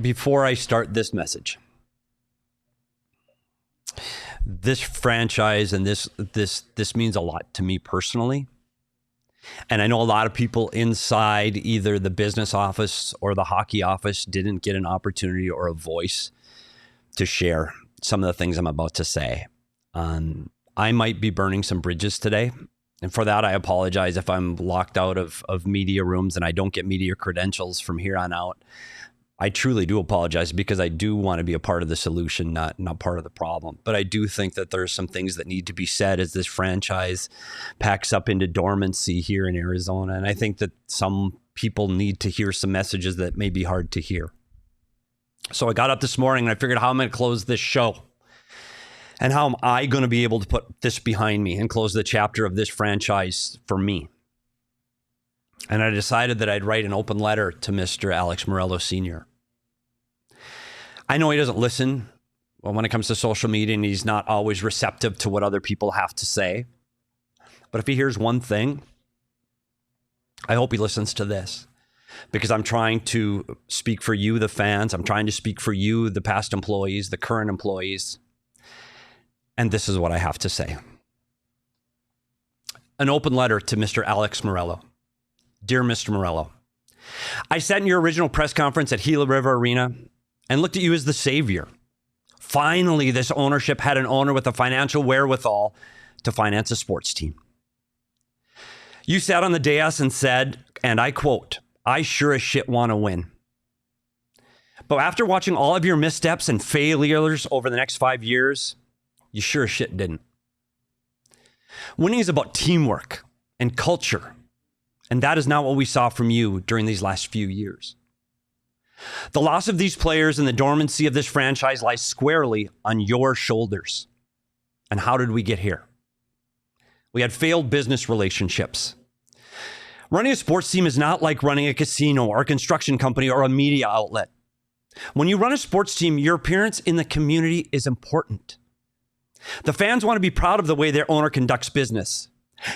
before I start this message, this franchise and this means a lot to me personally. And I know a lot of people inside either the business office or the hockey office didn't get an opportunity or a voice to share some of the things I'm about to say. I might be burning some bridges today. And for that, I apologize if I'm locked out of media rooms and I don't get media credentials from here on out. I truly do apologize because I do want to be a part of the solution, not part of the problem. But I do think that there's some things that need to be said as this franchise packs up into dormancy here in Arizona. And I think that some people need to hear some messages that may be hard to hear. So I got up this morning and I figured how I'm going to close this show. And how am I going to be able to put this behind me and close the chapter of this franchise for me? And I decided that I'd write an open letter to Mr. Alex Meruelo Sr. I know he doesn't listen when it comes to social media, and he's not always receptive to what other people have to say. But if he hears one thing, I hope he listens to this, because I'm trying to speak for you, the fans. I'm trying to speak for you, the past employees, the current employees. And this is what I have to say. An open letter to Mr. Alex Meruelo. Dear Mr. Meruelo, I sat in your original press conference at Gila River Arena and looked at you as the savior. Finally, this ownership had an owner with the financial wherewithal to finance a sports team. You sat on the dais and said, and I quote, "I sure as shit want to win." But after watching all of your missteps and failures over the next 5 years, you sure as shit didn't. Winning is about teamwork and culture. And that is not what we saw from you during these last few years. The loss of these players and the dormancy of this franchise lies squarely on your shoulders. And how did we get here? We had failed business relationships. Running a sports team is not like running a casino or a construction company or a media outlet. When you run a sports team, your appearance in the community is important. The fans want to be proud of the way their owner conducts business.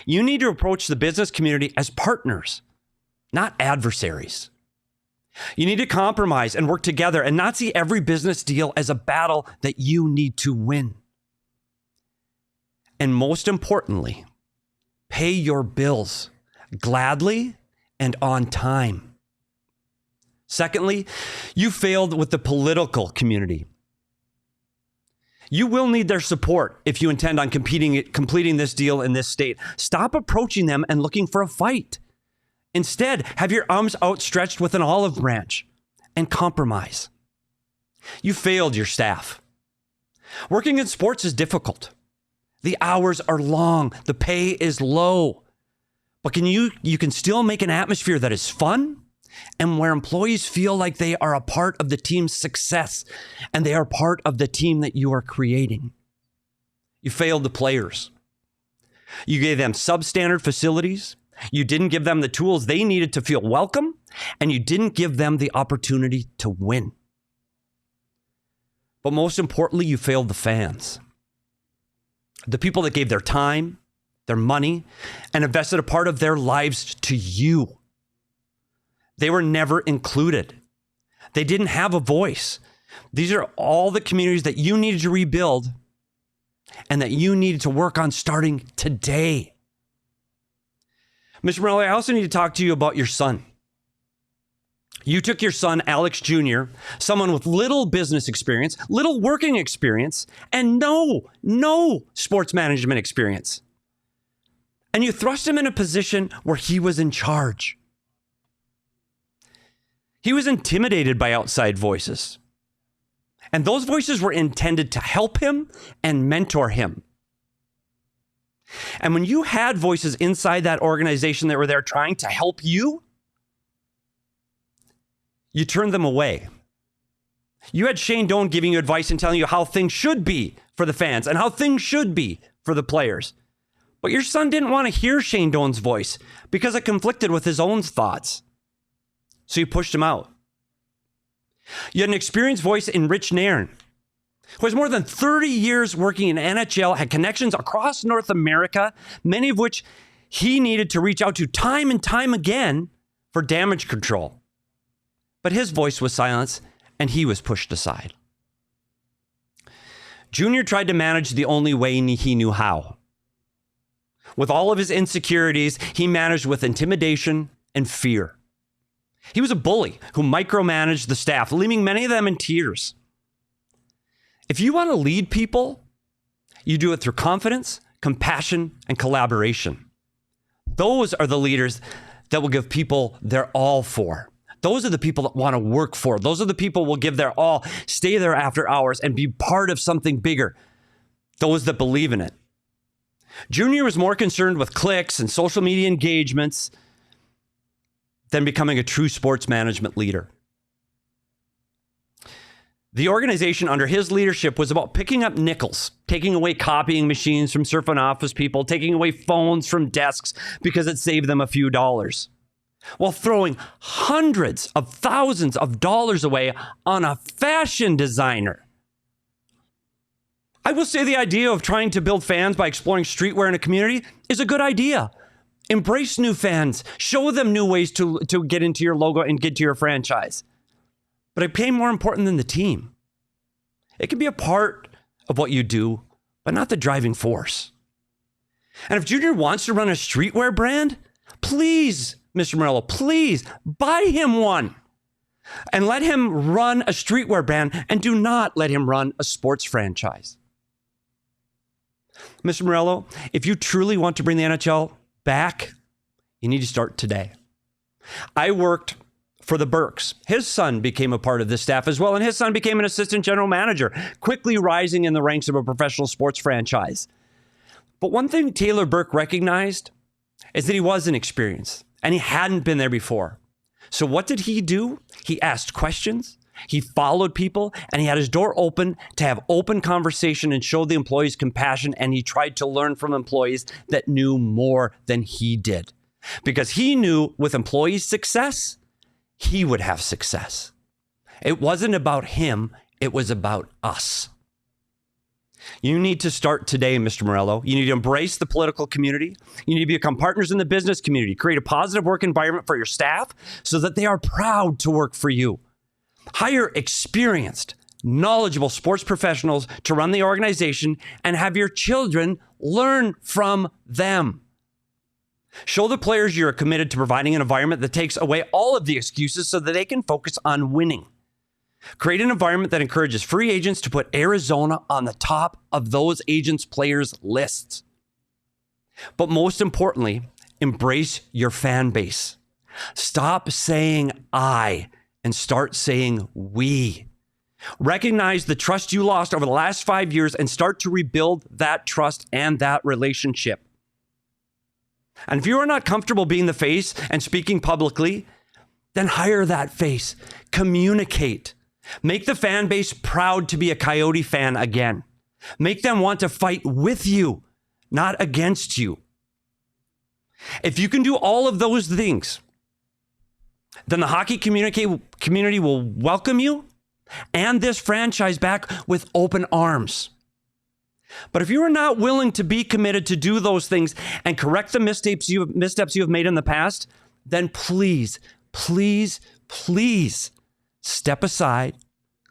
You need to approach the business community as partners, not adversaries. You need to compromise and work together and not see every business deal as a battle that you need to win. And most importantly, pay your bills gladly and on time. Secondly, you failed with the political community. You will need their support if you intend on completing this deal in this state. Stop approaching them and looking for a fight. Instead, have your arms outstretched with an olive branch and compromise. You failed your staff. Working in sports is difficult. The hours are long. The pay is low. But you can still make an atmosphere that is fun and where employees feel like they are a part of the team's success and they are part of the team that you are creating. You failed the players. You gave them substandard facilities. You didn't give them the tools they needed to feel welcome, and you didn't give them the opportunity to win. But most importantly, you failed the fans. The people that gave their time, their money, and invested a part of their lives to you. They were never included. They didn't have a voice. These are all the communities that you needed to rebuild and that you needed to work on starting today. Mr. Meruelo, I also need to talk to you about your son. You took your son, Alex Jr., someone with little business experience, little working experience, and no sports management experience. And you thrust him in a position where he was in charge. He was intimidated by outside voices. And those voices were intended to help him and mentor him. And when you had voices inside that organization that were there trying to help you, you turned them away. You had Shane Doan giving you advice and telling you how things should be for the fans and how things should be for the players. But your son didn't want to hear Shane Doan's voice because it conflicted with his own thoughts. So you pushed him out. You had an experienced voice in Rich Nairn, who has more than 30 years working in NHL, had connections across North America, many of which he needed to reach out to time and time again for damage control. But his voice was silenced, and he was pushed aside. Junior tried to manage the only way he knew how. With all of his insecurities, he managed with intimidation and fear. He was a bully who micromanaged the staff, leaving many of them in tears. If you want to lead people, you do it through confidence, compassion, and collaboration. Those are the leaders that will give people their all for. Those are the people that want to work for. Those are the people who will give their all, stay there after hours, and be part of something bigger. Those that believe in it. Junior was more concerned with clicks and social media engagements than becoming a true sports management leader. The organization under his leadership was about picking up nickels, taking away copying machines from surf and office people, taking away phones from desks because it saved them a few dollars, while throwing hundreds of thousands of dollars away on a fashion designer. I will say the idea of trying to build fans by exploring streetwear in a community is a good idea. Embrace new fans. Show them new ways to get into your logo and get to your franchise. But it became more important than the team. It can be a part of what you do, but not the driving force. And if Junior wants to run a streetwear brand, please, Mr. Meruelo, please buy him one. And let him run a streetwear brand, and do not let him run a sports franchise. Mr. Meruelo, if you truly want to bring the NHL back, you need to start today. I worked for the Burks. His son became a part of this staff as well, and his son became an assistant general manager, quickly rising in the ranks of a professional sports franchise. But one thing Taylor Burke recognized is that he was inexperienced, and he hadn't been there before. So what did he do? He asked questions, he followed people, and he had his door open to have open conversation and show the employees compassion, and he tried to learn from employees that knew more than he did. Because he knew with employees' success, he would have success. It wasn't about him, it was about us. You need to start today, Mr. Meruelo. You need to embrace the political community. You need to become partners in the business community. Create a positive work environment for your staff so that they are proud to work for you. Hire experienced, knowledgeable sports professionals to run the organization and have your children learn from them. Show the players you're committed to providing an environment that takes away all of the excuses so that they can focus on winning. Create an environment that encourages free agents to put Arizona on the top of those agents' players' lists. But most importantly, embrace your fan base. Stop saying I and start saying we. Recognize the trust you lost over the last 5 years and start to rebuild that trust and that relationship. And if you are not comfortable being the face and speaking publicly, then hire that face. Communicate. Make the fan base proud to be a Coyote fan again. Make them want to fight with you, not against you. If you can do all of those things, then the hockey community will welcome you and this franchise back with open arms. But if you are not willing to be committed to do those things and correct the missteps you have made in the past, then please, please, please step aside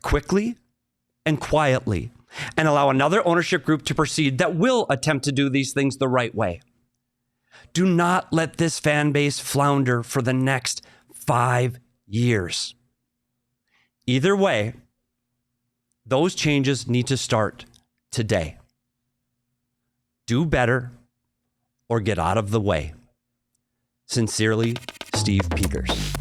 quickly and quietly and allow another ownership group to proceed that will attempt to do these things the right way. Do not let this fan base flounder for the next 5 years. Either way, those changes need to start today. Do better or get out of the way. Sincerely, Steve Peters.